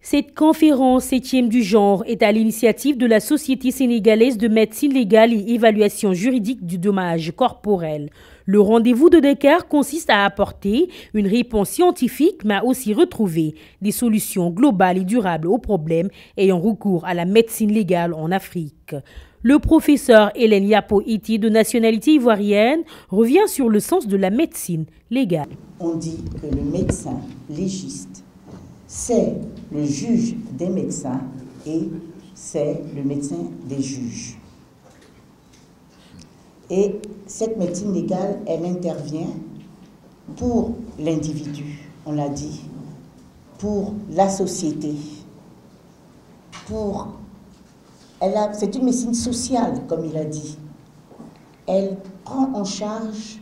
Cette conférence 7e du genre est à l'initiative de la Société sénégalaise de médecine légale et évaluation juridique du dommage corporel. Le rendez-vous de Dakar consiste à apporter une réponse scientifique, mais aussi retrouver des solutions globales et durables aux problèmes ayant recours à la médecine légale en Afrique. Le professeur Hélène Yapo-Iti, de nationalité ivoirienne, revient sur le sens de la médecine légale. On dit que le médecin légiste, c'est le juge des médecins et c'est le médecin des juges. Et cette médecine légale, elle intervient pour l'individu, on l'a dit, pour la société, c'est une médecine sociale, comme il a dit. Elle prend en charge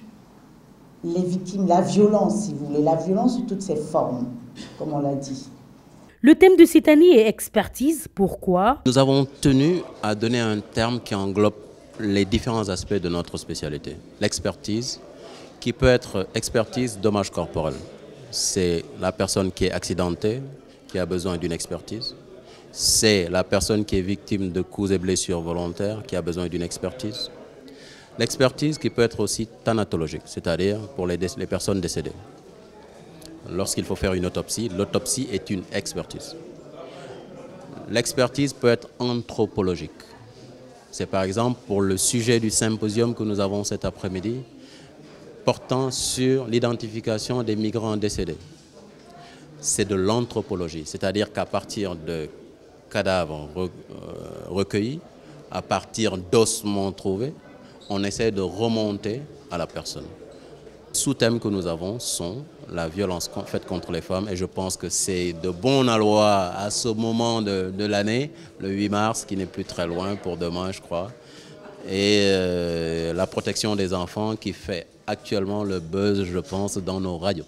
les victimes, la violence, si vous voulez, la violence sous toutes ses formes, comme on l'a dit. Le thème de cette année est expertise. Pourquoi? Nous avons tenu à donner un terme qui englobe les différents aspects de notre spécialité. L'expertise, qui peut être expertise dommage corporel. C'est la personne qui est accidentée, qui a besoin d'une expertise. C'est la personne qui est victime de coups et blessures volontaires, qui a besoin d'une expertise. L'expertise qui peut être aussi thanatologique, c'est-à-dire pour les personnes décédées. Lorsqu'il faut faire une autopsie, l'autopsie est une expertise. L'expertise peut être anthropologique. C'est par exemple pour le sujet du symposium que nous avons cet après-midi, portant sur l'identification des migrants décédés. C'est de l'anthropologie, c'est-à-dire qu'à partir de cadavres recueillis, à partir d'ossements trouvés, on essaie de remonter à la personne. Les sous-thèmes que nous avons sont la violence faite contre les femmes et je pense que c'est de bon aloi à ce moment de l'année, le 8 mars, qui n'est plus très loin pour demain, je crois, et la protection des enfants qui fait actuellement le buzz, je pense, dans nos radios.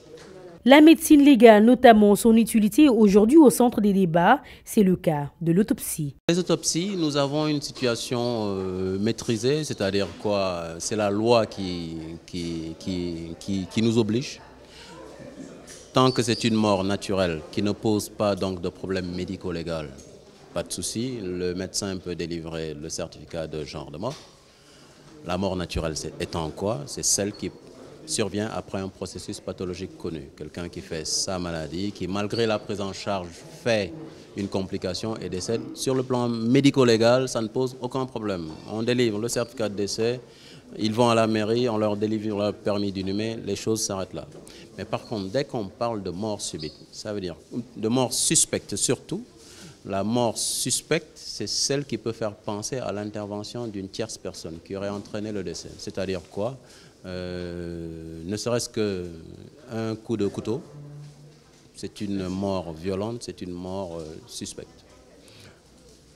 La médecine légale, notamment son utilité aujourd'hui au centre des débats, c'est le cas de l'autopsie. Les autopsies, nous avons une situation maîtrisée, c'est-à-dire quoi? C'est la loi qui nous oblige. Tant que c'est une mort naturelle qui ne pose pas donc de problème médico-légal, pas de souci, le médecin peut délivrer le certificat de genre de mort. La mort naturelle étant quoi? C'est celle qui survient après un processus pathologique connu. Quelqu'un qui fait sa maladie, qui malgré la prise en charge fait une complication et décède. Sur le plan médico-légal, ça ne pose aucun problème. On délivre le certificat de décès, ils vont à la mairie, on leur délivre leur permis d'inhumer, les choses s'arrêtent là. Mais par contre, dès qu'on parle de mort subite, ça veut dire de mort suspecte surtout, la mort suspecte, c'est celle qui peut faire penser à l'intervention d'une tierce personne qui aurait entraîné le décès. C'est-à-dire quoi? Ne serait-ce qu'un coup de couteau, c'est une mort violente, c'est une mort suspecte.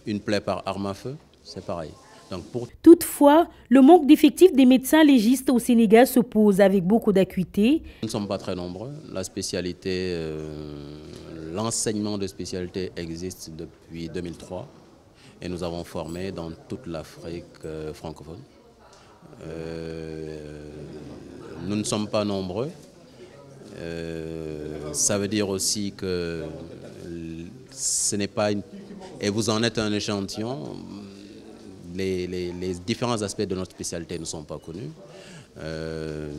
Une plaie par arme à feu, c'est pareil. Donc Toutefois, le manque d'effectifs des médecins légistes au Sénégal se pose avec beaucoup d'acuité. Nous ne sommes pas très nombreux. La spécialité, l'enseignement de spécialité existe depuis 2003 et nous avons formé dans toute l'Afrique francophone. Nous ne sommes pas nombreux. Ça veut dire aussi que ce n'est pas une... Et vous en êtes un échantillon. Les différents aspects de notre spécialité ne sont pas connus.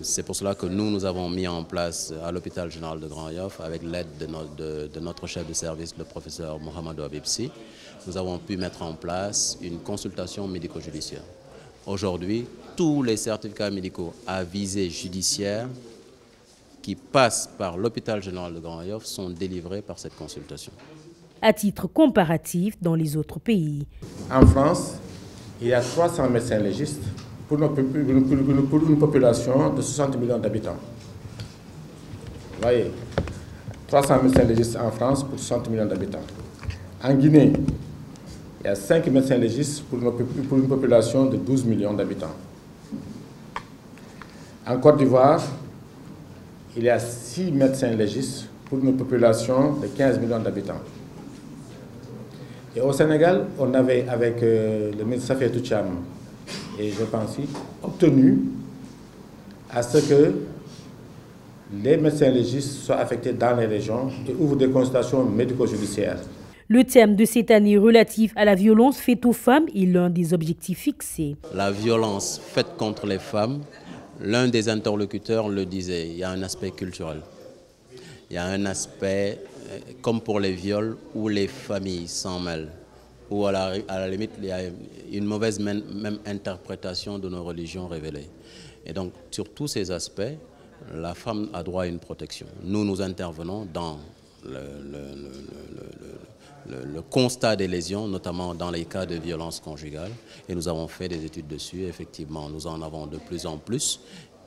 C'est pour cela que nous avons mis en place à l'hôpital général de Grand Yoff, avec l'aide de notre chef de service, le professeur Mohamedou Habib-Sy, nous avons pu mettre en place une consultation médico-judiciaire. Aujourd'hui, tous les certificats médicaux à visée judiciaire qui passent par l'hôpital général de Grand Yoff sont délivrés par cette consultation. À titre comparatif dans les autres pays. En France, il y a 300 médecins légistes pour une population de 60 millions d'habitants. Vous voyez, 300 médecins légistes en France pour 60 millions d'habitants. En Guinée, il y a 5 médecins légistes pour une population de 12 millions d'habitants. En Côte d'Ivoire, il y a 6 médecins légistes pour une population de 15 millions d'habitants. Et au Sénégal, on avait, avec le ministre Safiatou Thiam et je pense, obtenu à ce que les médecins légistes soient affectés dans les régions et ouvrent des consultations médico-judiciaires. Le thème de cette année relatif à la violence faite aux femmes est l'un des objectifs fixés. La violence faite contre les femmes, l'un des interlocuteurs le disait, il y a un aspect culturel. Il y a un aspect, comme pour les viols, où les familles s'en mêlent, où à la limite, il y a une mauvaise même interprétation de nos religions révélées. Et donc, sur tous ces aspects, la femme a droit à une protection. Nous intervenons dans le constat des lésions, notamment dans les cas de violence conjugale. Et nous avons fait des études dessus. Effectivement, nous en avons de plus en plus.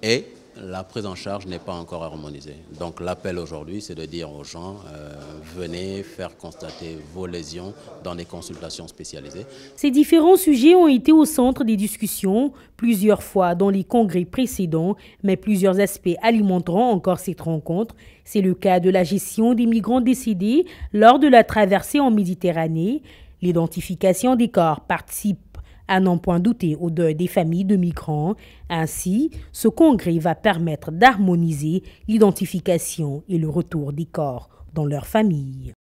Et la prise en charge n'est pas encore harmonisée. Donc l'appel aujourd'hui, c'est de dire aux gens, venez faire constater vos lésions dans des consultations spécialisées. Ces différents sujets ont été au centre des discussions plusieurs fois dans les congrès précédents, mais plusieurs aspects alimenteront encore cette rencontre. C'est le cas de la gestion des migrants décédés lors de la traversée en Méditerranée. L'identification des corps participe à n'en point douter au deuil des familles de migrants. Ainsi, ce congrès va permettre d'harmoniser l'identification et le retour des corps dans leurs familles.